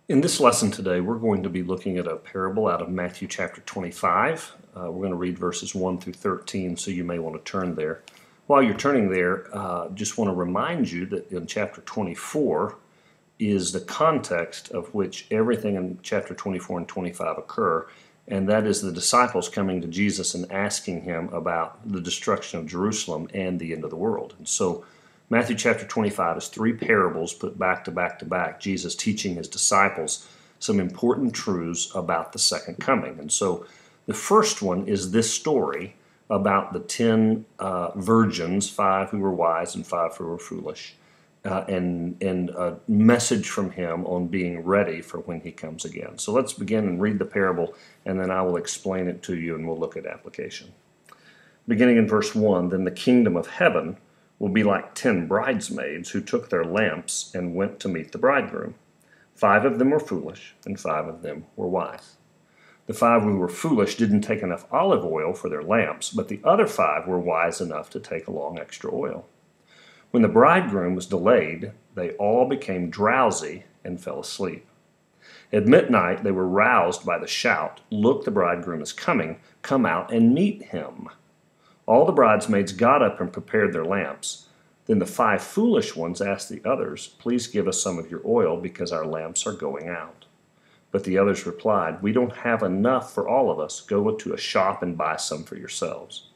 In this lesson today, we're going to be looking at a parable out of Matthew chapter 25. We're going to read verses 1 through 13, so you may want to turn there. While you're turning there, just want to remind you that in chapter 24 is the context of which everything in chapter 24 and 25 occur, and that is the disciples coming to Jesus and asking him about the destruction of Jerusalem and the end of the world. And so Matthew chapter 25 is three parables put back to back to back, Jesus teaching his disciples some important truths about the second coming. And so the first one is this story about the 10 virgins, 5 who were wise and 5 who were foolish, and a message from him on being ready for when he comes again. So let's begin and read the parable, and then I will explain it to you and we'll look at application. Beginning in verse 1, "Then the kingdom of heaven will be like 10 bridesmaids who took their lamps and went to meet the bridegroom. 5 of them were foolish, and 5 of them were wise. The 5 who were foolish didn't take enough olive oil for their lamps, but the other 5 were wise enough to take along extra oil. When the bridegroom was delayed, they all became drowsy and fell asleep. At midnight they were roused by the shout, 'Look, the bridegroom is coming, come out and meet him.' All the bridesmaids got up and prepared their lamps. Then the 5 foolish ones asked the others, 'Please give us some of your oil, because our lamps are going out.' But the others replied, 'We don't have enough for all of us. Go to a shop and buy some for yourselves.'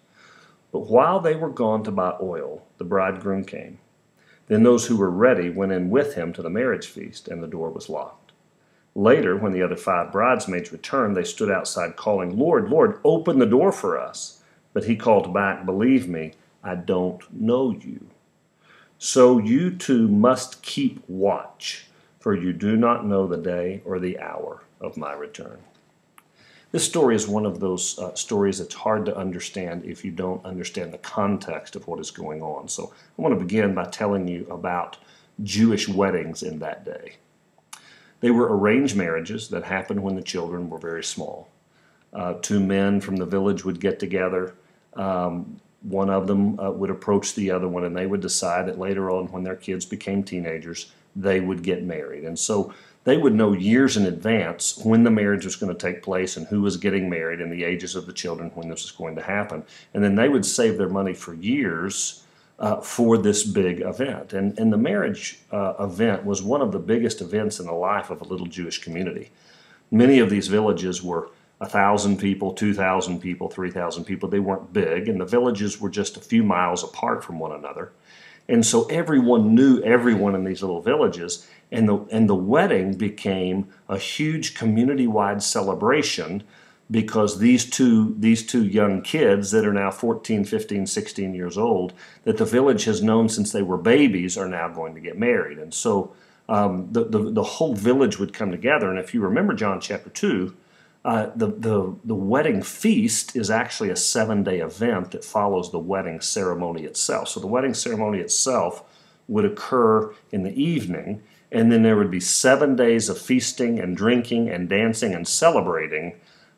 But while they were gone to buy oil, the bridegroom came. Then those who were ready went in with him to the marriage feast, and the door was locked. Later, when the other 5 bridesmaids returned, they stood outside calling, 'Lord, Lord, open the door for us.' But he called back, 'Believe me, I don't know you. So you too must keep watch, for you do not know the day or the hour of my return.'" This story is one of those stories that's hard to understand if you don't understand the context of what is going on. So I want to begin by telling you about Jewish weddings in that day. They were arranged marriages that happened when the children were very small. 2 men from the village would get together. One of them would approach the other one, and they would decide that later on, when their kids became teenagers, they would get married. And so they would know years in advance when the marriage was going to take place and who was getting married and the ages of the children when this was going to happen. And then they would save their money for years for this big event. And the marriage event was one of the biggest events in the life of a little Jewish community. Many of these villages were 1,000 people, 2,000 people, 3,000 people. They weren't big, and the villages were just a few miles apart from one another. And so everyone knew everyone in these little villages, and the wedding became a huge community-wide celebration because these two young kids that are now 14, 15, 16 years old, that the village has known since they were babies, are now going to get married. And so the whole village would come together. And if you remember John chapter 2, the wedding feast is actually a 7-day event that follows the wedding ceremony itself. So the wedding ceremony itself would occur in the evening, and then there would be 7 days of feasting and drinking and dancing and celebrating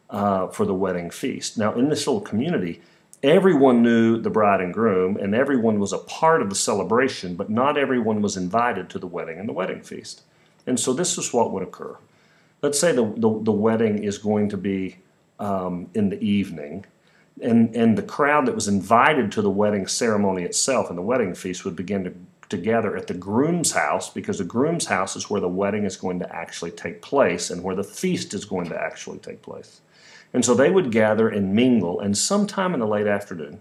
for the wedding feast. Now, in this little community, everyone knew the bride and groom, and everyone was a part of the celebration, but not everyone was invited to the wedding and the wedding feast. And so this is what would occur. Let's say the wedding is going to be in the evening, and the crowd that was invited to the wedding ceremony itself and the wedding feast would begin to gather at the groom's house, because the groom's house is where the wedding is going to actually take place and where the feast is going to actually take place. And so they would gather and mingle, and sometime in the late afternoon,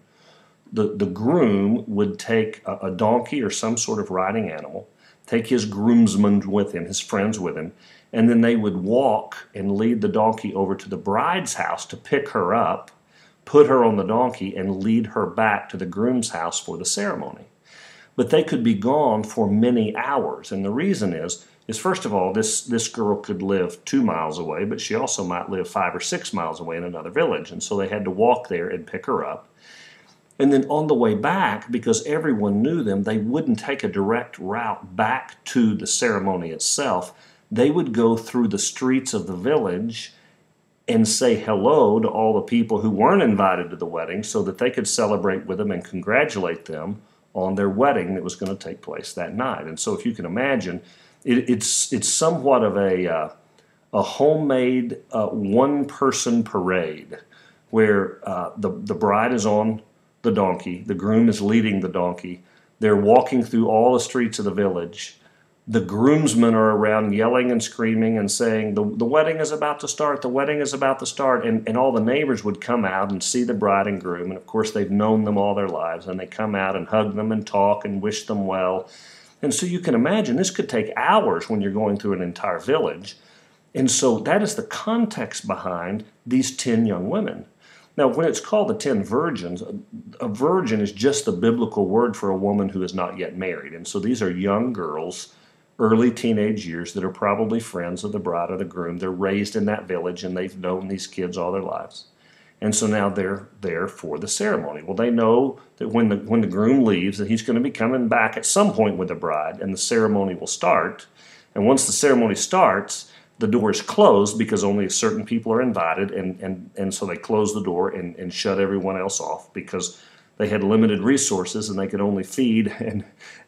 the groom would take a donkey or some sort of riding animal, take his groomsmen with him, his friends with him, and then they would walk and lead the donkey over to the bride's house to pick her up, put her on the donkey, and lead her back to the groom's house for the ceremony. But they could be gone for many hours, and the reason is first of all, this girl could live 2 miles away, but she also might live 5 or 6 miles away in another village, and so they had to walk there and pick her up. And then on the way back, because everyone knew them, they wouldn't take a direct route back to the ceremony itself. They would go through the streets of the village and say hello to all the people who weren't invited to the wedding so that they could celebrate with them and congratulate them on their wedding that was going to take place that night. And so if you can imagine, It's somewhat of a homemade one-person parade where the bride is on the donkey, the groom is leading the donkey. They're walking through all the streets of the village. The groomsmen are around yelling and screaming and saying, the wedding is about to start, the wedding is about to start. And all the neighbors would come out and see the bride and groom. And of course, they've known them all their lives. And they come out and hug them and talk and wish them well. And so you can imagine this could take hours when you're going through an entire village. And so that is the context behind these 10 young women. Now, when it's called the 10 virgins, a virgin is just the biblical word for a woman who is not yet married. And so these are young girls, early teenage years, that are probably friends of the bride or the groom. They're raised in that village and they've known these kids all their lives. And so now they're there for the ceremony. Well, they know that when the groom leaves, that he's going to be coming back at some point with the bride, and the ceremony will start. And once the ceremony starts, the door is closed because only certain people are invited, and so they close the door and shut everyone else off because they had limited resources and they could only feed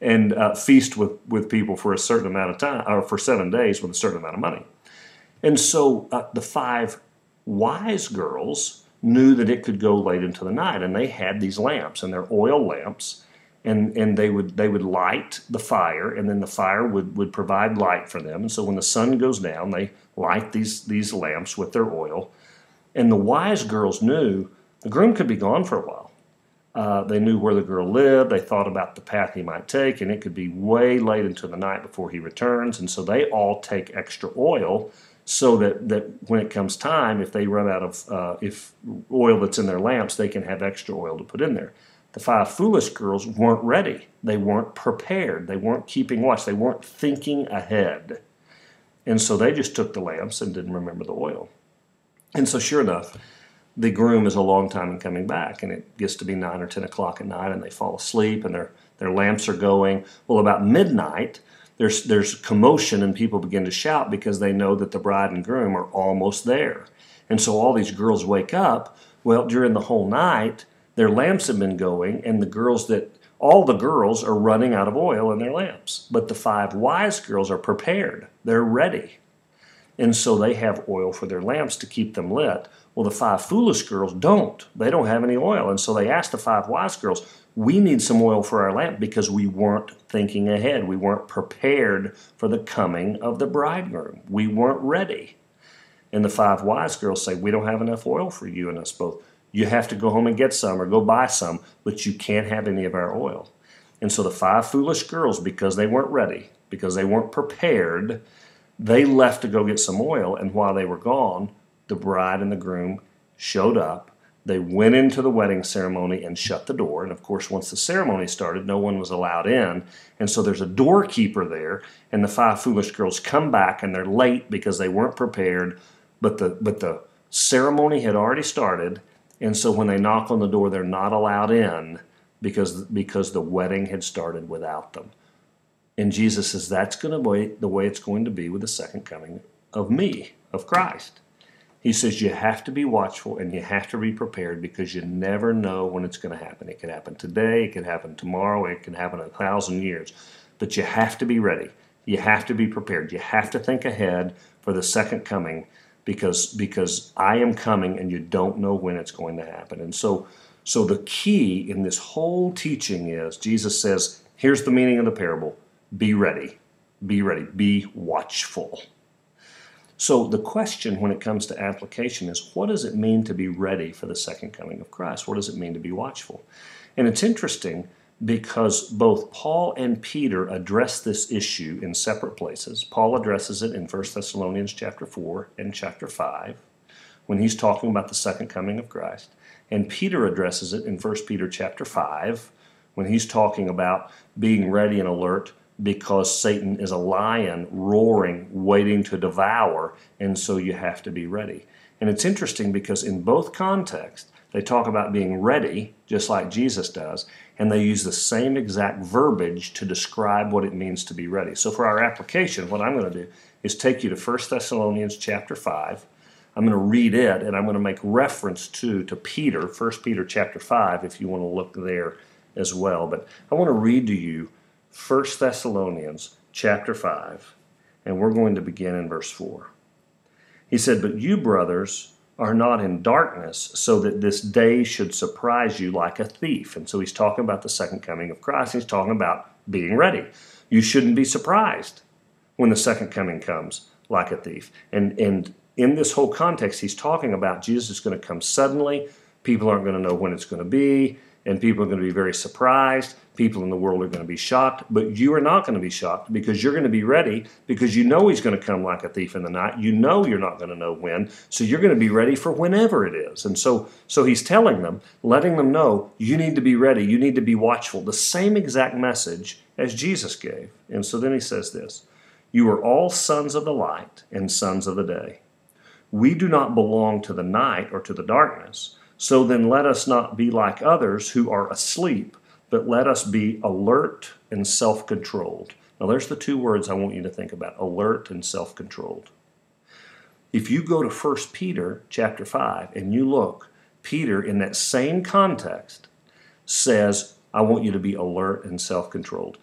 and feast with people for a certain amount of time, or for 7 days with a certain amount of money. And so the 5 wise girls knew that it could go late into the night, and they had these lamps, and they're oil lamps, and they would light the fire, and then the fire would provide light for them. And so when the sun goes down, they light these lamps with their oil. And the wise girls knew the groom could be gone for a while. They knew where the girl lived. They thought about the path he might take, and it could be way late into the night before he returns. And so they all take extra oil so that when it comes time, if they run out of if oil that's in their lamps, they can have extra oil to put in there. The 5 foolish girls weren't ready. They weren't prepared. They weren't keeping watch. They weren't thinking ahead. And so they just took the lamps and didn't remember the oil. And so sure enough, the groom is a long time in coming back, and it gets to be 9 or 10 o'clock at night, and they fall asleep, and their lamps are going. Well, about midnight, there's commotion, and people begin to shout because they know that the bride and groom are almost there. And so all these girls wake up. Well, during the whole night, their lamps have been going, and all the girls are running out of oil in their lamps. But the 5 wise girls are prepared. They're ready. And so they have oil for their lamps to keep them lit. Well, the 5 foolish girls don't. They don't have any oil. And so they ask the 5 wise girls, we need some oil for our lamp, because we weren't thinking ahead. We weren't prepared for the coming of the bridegroom. We weren't ready. And the 5 wise girls say, we don't have enough oil for you and us both. You have to go home and get some or go buy some, but you can't have any of our oil. And so the 5 foolish girls, because they weren't ready, because they weren't prepared, they left to go get some oil. And while they were gone, the bride and the groom showed up. They went into the wedding ceremony and shut the door. And of course, once the ceremony started, no one was allowed in. And so there's a doorkeeper there, and the 5 foolish girls come back, and they're late because they weren't prepared. But the ceremony had already started. And so when they knock on the door, they're not allowed in because the wedding had started without them. And Jesus says that's going to be the way it's going to be with the second coming of me, of Christ. He says you have to be watchful and you have to be prepared, because you never know when it's going to happen. It could happen today, it could happen tomorrow, it could happen in 1,000 years. But you have to be ready. You have to be prepared. You have to think ahead for the second coming, because I am coming and you don't know when it's going to happen. And so the key in this whole teaching is Jesus says, here's the meaning of the parable. Be ready. Be ready. Be watchful. So the question when it comes to application is, what does it mean to be ready for the second coming of Christ? What does it mean to be watchful? And it's interesting because both Paul and Peter address this issue in separate places. Paul addresses it in 1 Thessalonians chapter 4 and chapter 5 when he's talking about the second coming of Christ. And Peter addresses it in 1 Peter chapter 5 when he's talking about being ready and alert because Satan is a lion roaring, waiting to devour, and so you have to be ready. And it's interesting because in both contexts, they talk about being ready, just like Jesus does, and they use the same exact verbiage to describe what it means to be ready. So for our application, what I'm going to do is take you to 1 Thessalonians chapter 5. I'm going to read it, and I'm going to make reference to Peter, 1 Peter chapter 5, if you want to look there as well. But I want to read to you 1 Thessalonians chapter 5, And we're going to begin in verse 4. He said, "But you, brothers, are not in darkness, so that this day should surprise you like a thief." And so he's talking about the second coming of Christ. He's talking about being ready. You shouldn't be surprised when the second coming comes like a thief. And in this whole context, he's talking about Jesus is going to come suddenly. People aren't going to know when it's going to be, and people are going to be very surprised. People in the world are going to be shocked, but you are not going to be shocked because you're going to be ready, because you know he's going to come like a thief in the night. You know you're not going to know when, so you're going to be ready for whenever it is. And so he's telling them, letting them know, you need to be ready, you need to be watchful. The same exact message as Jesus gave. And so then he says this, "You are all sons of the light and sons of the day. We do not belong to the night or to the darkness. So then let us not be like others who are asleep, but let us be alert and self-controlled." Now there's the two words I want you to think about, alert and self-controlled. If you go to 1 Peter chapter 5 and you look, Peter in that same context says, I want you to be alert and self-controlled.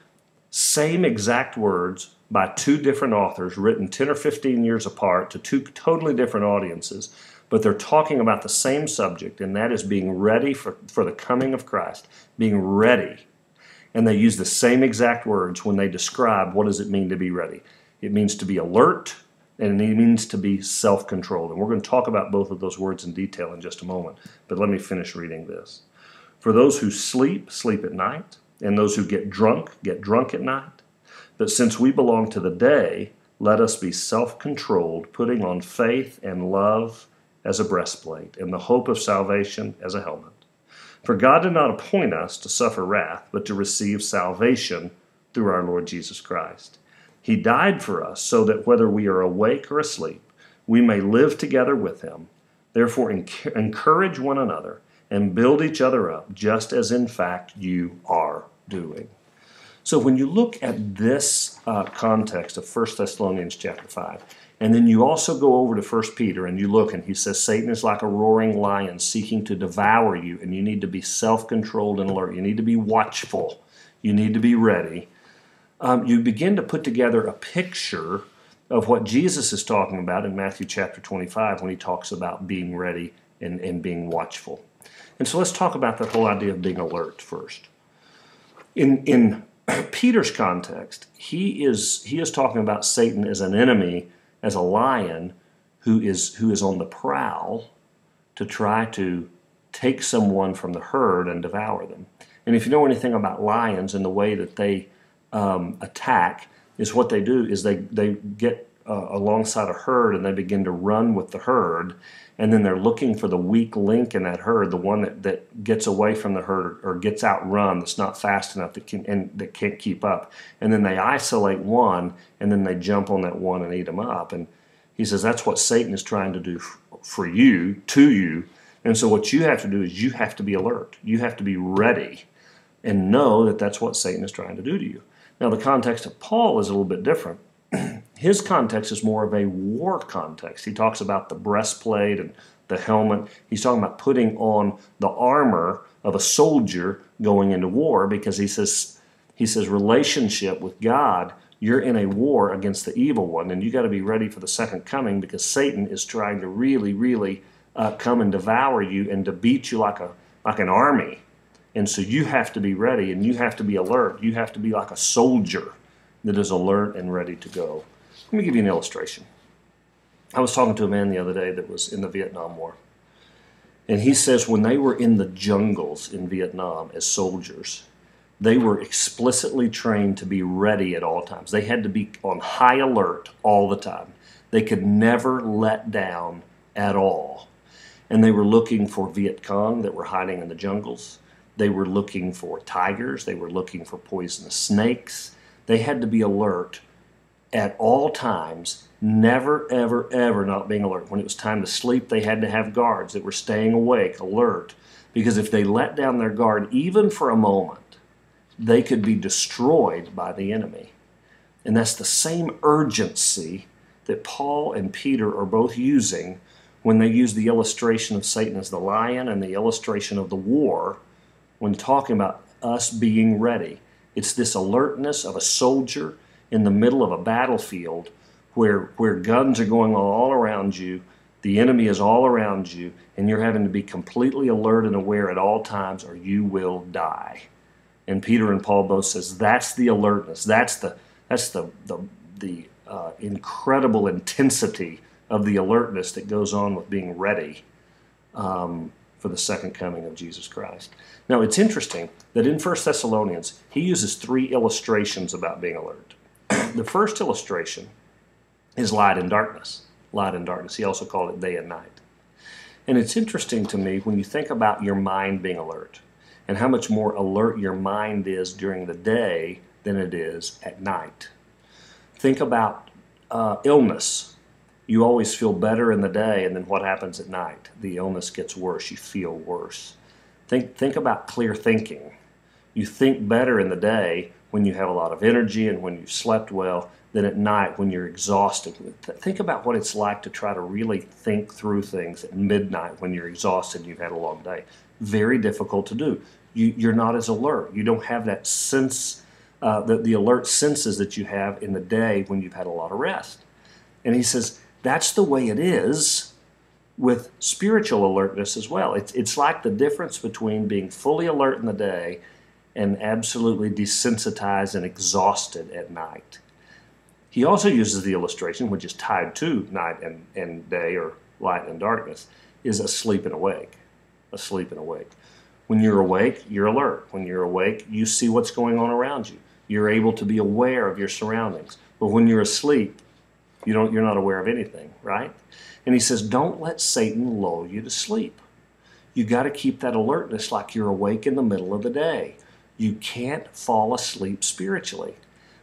Same exact words by two different authors written 10 or 15 years apart to two totally different audiences, but they're talking about the same subject, and that is being ready for the coming of Christ, being ready. And they use the same exact words when they describe what does it mean to be ready. It means to be alert, and it means to be self-controlled. And we're going to talk about both of those words in detail in just a moment, but let me finish reading this. "For those who sleep, sleep at night, and those who get drunk at night. But since we belong to the day, let us be self-controlled, putting on faith and love as a breastplate, and the hope of salvation as a helmet. For God did not appoint us to suffer wrath, but to receive salvation through our Lord Jesus Christ. He died for us, so that whether we are awake or asleep, we may live together with him. Therefore encourage one another and build each other up, just as in fact you are doing." So when you look at this context of 1 Thessalonians chapter 5, and then you also go over to 1 Peter and you look and he says, Satan is like a roaring lion seeking to devour you, and you need to be self-controlled and alert. You need to be watchful. You need to be ready. You begin to put together a picture of what Jesus is talking about in Matthew chapter 25 when he talks about being ready and being watchful. And so let's talk about that whole idea of being alert first. In Peter's context, he is talking about Satan as an enemy, as a lion who is on the prowl to try to take someone from the herd and devour them. And if you know anything about lions and the way that they attack, is what they do is they get alongside a herd and they begin to run with the herd, and then they're looking for the weak link in that herd, the one that gets away from the herd or gets outrun, that's not fast enough, that can't keep up. And then they isolate one, and then they jump on that one and eat them up. And he says that's what Satan is trying to do for you, to you. And so what you have to do is you have to be alert. You have to be ready and know that that's what Satan is trying to do to you. Now, the context of Paul is a little bit different. His context is more of a war context. He talks about the breastplate and the helmet. He's talking about putting on the armor of a soldier going into war, because he says relationship with God, you're in a war against the evil one, and you got to be ready for the second coming, because Satan is trying to really come and devour you and to beat you like an army. And so you have to be ready, and you have to be alert. You have to be like a soldier that is alert and ready to go. Let me give you an illustration. I was talking to a man the other day that was in the Vietnam War. And he says when they were in the jungles in Vietnam as soldiers, they were explicitly trained to be ready at all times. They had to be on high alert all the time. They could never let down at all. And they were looking for Viet Cong that were hiding in the jungles. They were looking for tigers. They were looking for poisonous snakes. They had to be alert at all times, never, ever not being alert. When it was time to sleep, they had to have guards that were staying awake, alert, because if they let down their guard even for a moment, they could be destroyed by the enemy. And that's the same urgency that Paul and Peter are both using when they use the illustration of Satan as the lion and the illustration of the war when talking about us being ready. It's this alertness of a soldier in the middle of a battlefield where guns are going on all around you, the enemy is all around you, and you're having to be completely alert and aware at all times or you will die. And Peter and Paul both says that's the alertness. That's the incredible intensity of the alertness that goes on with being ready for the second coming of Jesus Christ. Now, it's interesting that in 1 Thessalonians, he uses 3 illustrations about being alert. The first illustration is light and darkness. Light and darkness. He also called it day and night. And it's interesting to me when you think about your mind being alert and how much more alert your mind is during the day than it is at night. Think about illness. You always feel better in the day, and then what happens at night? The illness gets worse. You feel worse. Think about clear thinking. You think better in the day when you have a lot of energy and when you've slept well than at night when you're exhausted. Think about what it's like to try to really think through things at midnight when you're exhausted and you've had a long day. Very difficult to do. You're not as alert. You don't have that sense, the alert senses that you have in the day when you've had a lot of rest. And he says, that's the way it is with spiritual alertness as well. It's like the difference between being fully alert in the day and absolutely desensitized and exhausted at night. He also uses the illustration, which is tied to night and day, or light and darkness, is asleep and awake. Asleep and awake. When you're awake, you're alert. When you're awake, you see what's going on around you. You're able to be aware of your surroundings. But when you're asleep, you're not aware of anything, right? And he says, don't let Satan lull you to sleep. You got to keep that alertness like you're awake in the middle of the day. You can't fall asleep spiritually.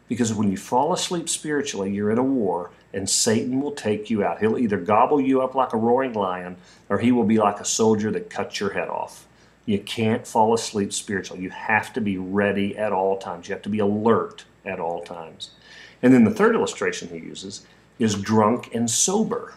Because when you fall asleep spiritually, you're in a war, and Satan will take you out. He'll either gobble you up like a roaring lion, or he will be like a soldier that cuts your head off. You can't fall asleep spiritually. You have to be ready at all times. You have to be alert at all times. And then the third illustration he uses is drunk and sober.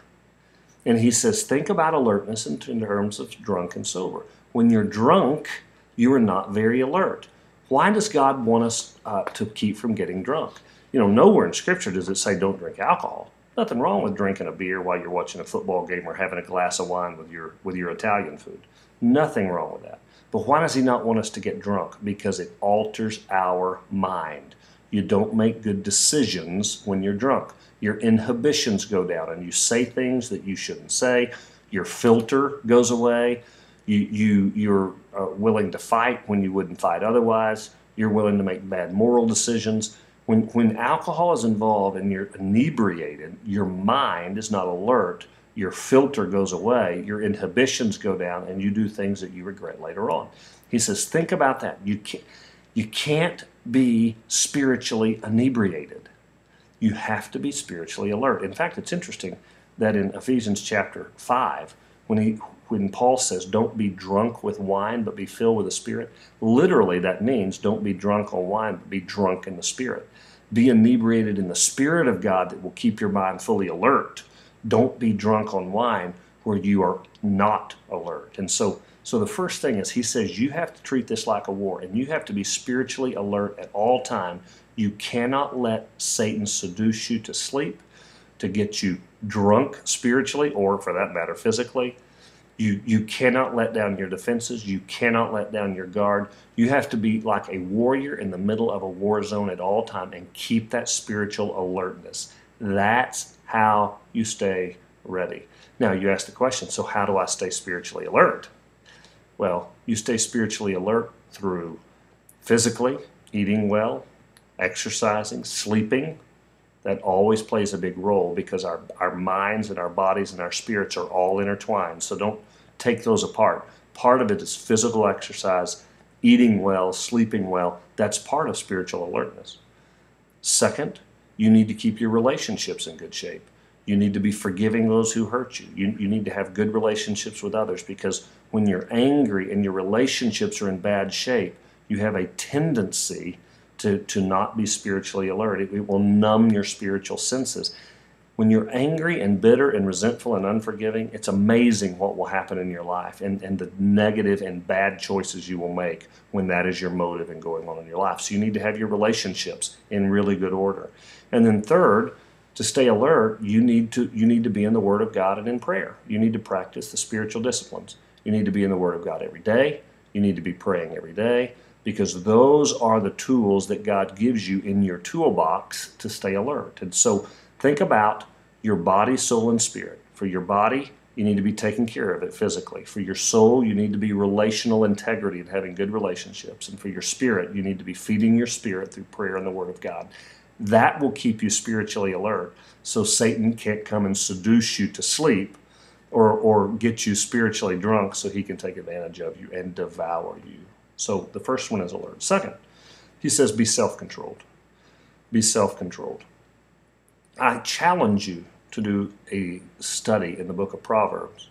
And he says, think about alertness in terms of drunk and sober. When you're drunk, you are not very alert. Why does God want us to keep from getting drunk? Nowhere in Scripture does it say don't drink alcohol. Nothing wrong with drinking a beer while you're watching a football game or having a glass of wine with your Italian food. Nothing wrong with that. But why does he not want us to get drunk? Because it alters our mind. You don't make good decisions when you're drunk. Your inhibitions go down and you say things that you shouldn't say. Your filter goes away. You're willing to fight when you wouldn't fight otherwise. You're willing to make bad moral decisions. When alcohol is involved and you're inebriated, your mind is not alert. Your filter goes away. Your inhibitions go down, and you do things that you regret later on. He says, think about that. You can't be spiritually inebriated. You have to be spiritually alert. In fact, it's interesting that in Ephesians chapter 5, when Paul says, don't be drunk with wine, but be filled with the Spirit, literally that means don't be drunk on wine, but be drunk in the Spirit. Be inebriated in the Spirit of God that will keep your mind fully alert. Don't be drunk on wine where you are not alert. And so the first thing is he says you have to treat this like a war, and you have to be spiritually alert at all time. You cannot let Satan seduce you to sleep, to get you drunk spiritually, or for that matter, physically. You cannot let down your defenses. You cannot let down your guard. You have to be like a warrior in the middle of a war zone at all time and keep that spiritual alertness. That's how you stay ready. Now, you ask the question, so how do I stay spiritually alert? Well, you stay spiritually alert through physically, eating well, exercising, sleeping. That always plays a big role because our minds and our bodies and our spirits are all intertwined. So don't take those apart. Part of it is physical exercise, eating well, sleeping well. That's part of spiritual alertness. Second, you need to keep your relationships in good shape. You need to be forgiving those who hurt you. You need to have good relationships with others, because when you're angry and your relationships are in bad shape, you have a tendency to not be spiritually alert. It will numb your spiritual senses. When you're angry and bitter and resentful and unforgiving, it's amazing what will happen in your life and the negative and bad choices you will make when that is your motive and going on in your life. So you need to have your relationships in really good order. And then third, To stay alert, you need to be in the Word of God and in prayer. You need to practice the spiritual disciplines. You need to be in the Word of God every day. You need to be praying every day, because those are the tools that God gives you in your toolbox to stay alert. And so think about your body, soul, and spirit. For your body, you need to be taking care of it physically. For your soul, you need to be relational integrity and having good relationships. And for your spirit, you need to be feeding your spirit through prayer and the Word of God. That will keep you spiritually alert, so Satan can't come and seduce you to sleep or get you spiritually drunk so he can take advantage of you and devour you. So the first one is alert. Second, he says be self-controlled. Be self-controlled. I challenge you to do a study in the book of Proverbs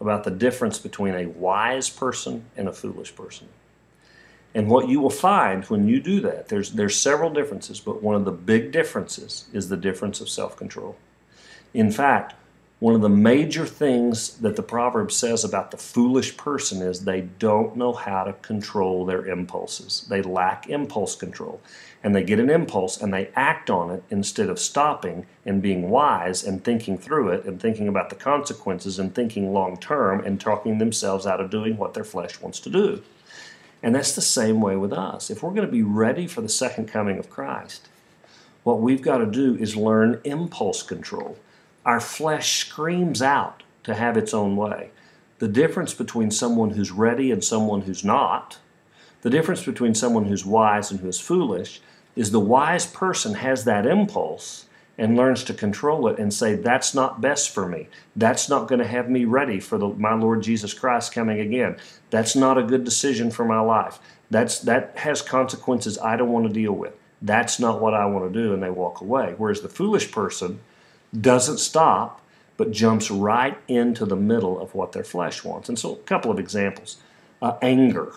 about the difference between a wise person and a foolish person. And what you will find when you do that, there's several differences, but one of the big differences is the difference of self-control. In fact, one of the major things that the proverb says about the foolish person is they don't know how to control their impulses. They lack impulse control. And they get an impulse and they act on it instead of stopping and being wise and thinking through it and thinking about the consequences and thinking long term and talking themselves out of doing what their flesh wants to do. And that's the same way with us. If we're going to be ready for the second coming of Christ, what we've got to do is learn impulse control. Our flesh screams out to have its own way. The difference between someone who's ready and someone who's not, the difference between someone who's wise and who's foolish, is the wise person has that impulse and learns to control it and say, that's not best for me. That's not going to have me ready for my Lord Jesus Christ coming again. That's not a good decision for my life. That has consequences I don't want to deal with. That's not what I want to do, and they walk away. Whereas the foolish person doesn't stop, but jumps right into the middle of what their flesh wants. And so a couple of examples. Anger.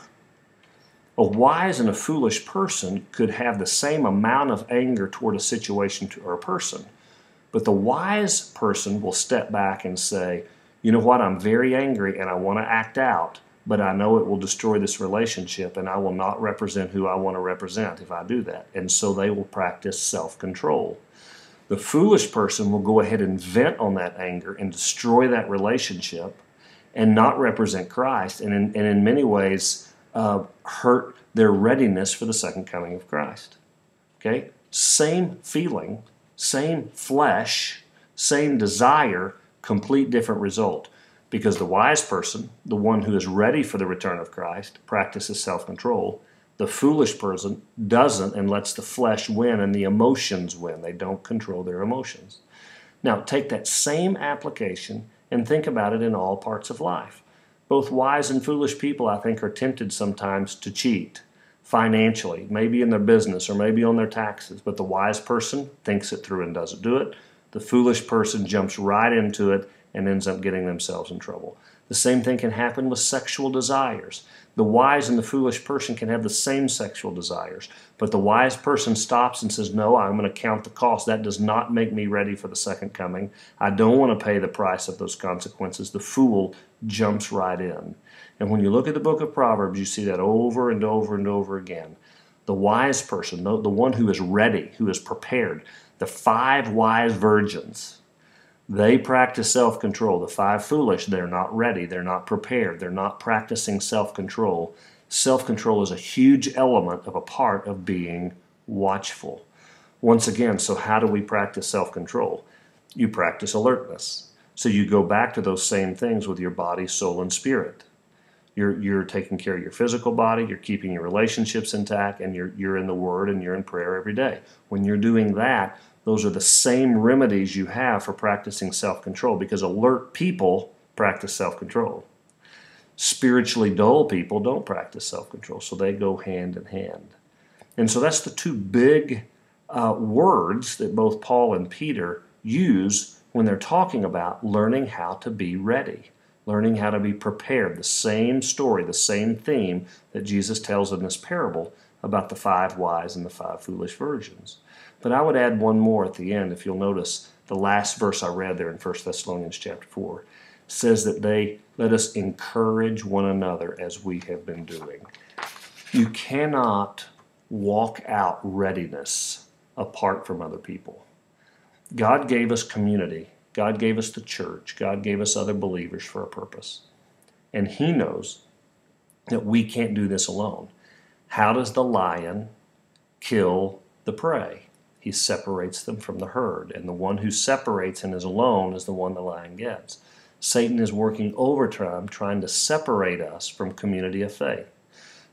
A wise and a foolish person could have the same amount of anger toward a situation or a person, but the wise person will step back and say, you know what, I'm very angry and I want to act out, but I know it will destroy this relationship and I will not represent who I want to represent if I do that. And so they will practice self-control. The foolish person will go ahead and vent on that anger and destroy that relationship and not represent Christ, and in many ways hurt their readiness for the second coming of Christ. Okay? Same feeling, same flesh, same desire, complete different result. Because the wise person, the one who is ready for the return of Christ, practices self-control. The foolish person doesn't and lets the flesh win and the emotions win. They don't control their emotions. Now, take that same application and think about it in all parts of life. Both wise and foolish people, I think, are tempted sometimes to cheat financially, maybe in their business or maybe on their taxes. But the wise person thinks it through and doesn't do it. The foolish person jumps right into it and ends up getting themselves in trouble. The same thing can happen with sexual desires. The wise and the foolish person can have the same sexual desires, but the wise person stops and says, no, I'm going to count the cost. That does not make me ready for the second coming. I don't want to pay the price of those consequences. The fool jumps right in. And when you look at the book of Proverbs, you see that over and over and over again. The wise person, the one who is ready, who is prepared, the 5 wise virgins, they practice self-control. The 5 foolish, they're not ready. They're not prepared. They're not practicing self-control. Self-control is a huge element of a part of being watchful. Once again, so how do we practice self-control? You practice alertness. So you go back to those same things with your body, soul, and spirit. You're taking care of your physical body, you're keeping your relationships intact, and you're in the Word and you're in prayer every day. When you're doing that, those are the same remedies you have for practicing self-control, because alert people practice self-control. Spiritually dull people don't practice self-control, so they go hand in hand. And so that's the 2 big words that both Paul and Peter use when they're talking about learning how to be ready, learning how to be prepared. The same story, the same theme that Jesus tells in this parable about the 5 wise and the 5 foolish virgins. But I would add one more at the end. If you'll notice, the last verse I read there in 1 Thessalonians chapter 4 says that they let us encourage one another as we have been doing. You cannot walk out readiness apart from other people. God gave us community. God gave us the church. God gave us other believers for a purpose. And He knows that we can't do this alone. How does the lion kill the prey? He separates them from the herd, and the one who separates and is alone is the one the lion gets. Satan is working overtime trying to separate us from community of faith,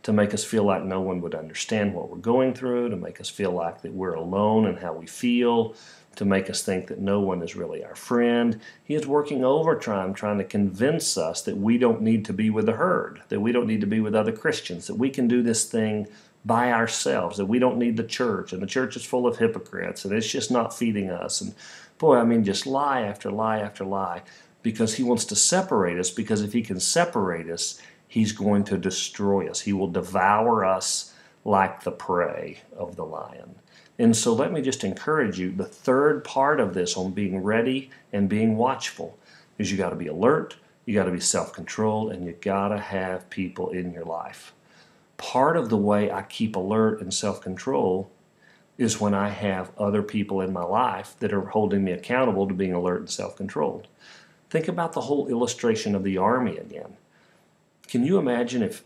to make us feel like no one would understand what we're going through, to make us feel like that we're alone in how we feel, to make us think that no one is really our friend. He is working overtime trying to convince us that we don't need to be with the herd, that we don't need to be with other Christians, that we can do this thing by ourselves, that we don't need the church, and the church is full of hypocrites, and it's just not feeding us. And boy, I mean, just lie after lie after lie, because he wants to separate us, because if he can separate us, he's going to destroy us. He will devour us like the prey of the lion. And so let me just encourage you, the third part of this on being ready and being watchful is you got to be alert, you got to be self-controlled, and you got to have people in your life. Part of the way I keep alert and self-control is when I have other people in my life that are holding me accountable to being alert and self-controlled. Think about the whole illustration of the army again. Can you imagine if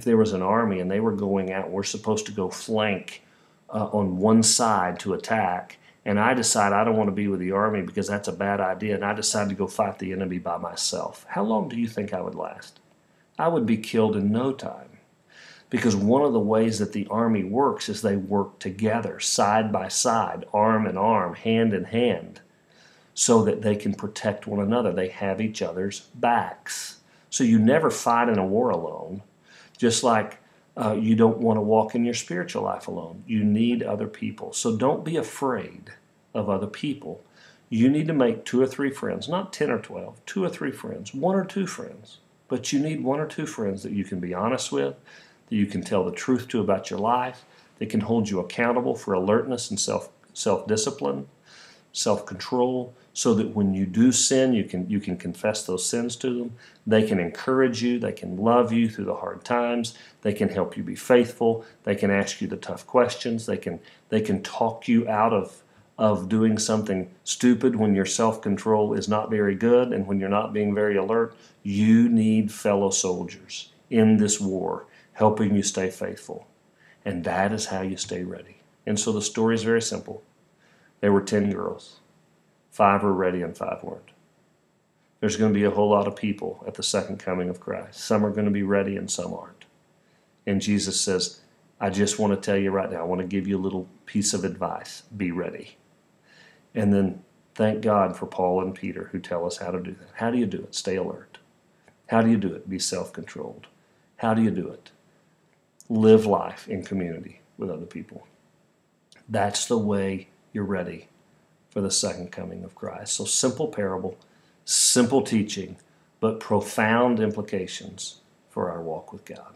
there was an army and they were going out and we're supposed to go flank on one side to attack, and I decide I don't want to be with the army because that's a bad idea, and I decide to go fight the enemy by myself? How long do you think I would last? I would be killed in no time. Because one of the ways that the army works is they work together, side by side, arm in arm, hand in hand, so that they can protect one another. They have each other's backs. So you never fight in a war alone, just like you don't want to walk in your spiritual life alone. You need other people. So don't be afraid of other people. You need to make 2 or 3 friends, not 10 or 12, 2 or 3 friends, 1 or 2 friends. But you need 1 or 2 friends that you can be honest with, that you can tell the truth to about your life, that can hold you accountable for alertness and self-discipline, self-control, so that when you do sin, you can confess those sins to them. They can encourage you. They can love you through the hard times. They can help you be faithful. They can ask you the tough questions. They can talk you out of doing something stupid when your self-control is not very good and when you're not being very alert. You need fellow soldiers in this war helping you stay faithful. And that is how you stay ready. And so the story is very simple. There were 10 girls. 5 were ready and 5 weren't. There's going to be a whole lot of people at the second coming of Christ. Some are going to be ready and some aren't. And Jesus says, I just want to tell you right now, I want to give you a little piece of advice. Be ready. And then thank God for Paul and Peter who tell us how to do that. How do you do it? Stay alert. How do you do it? Be self-controlled. How do you do it? Live life in community with other people. That's the way you're ready for the second coming of Christ. So simple parable, simple teaching, but profound implications for our walk with God.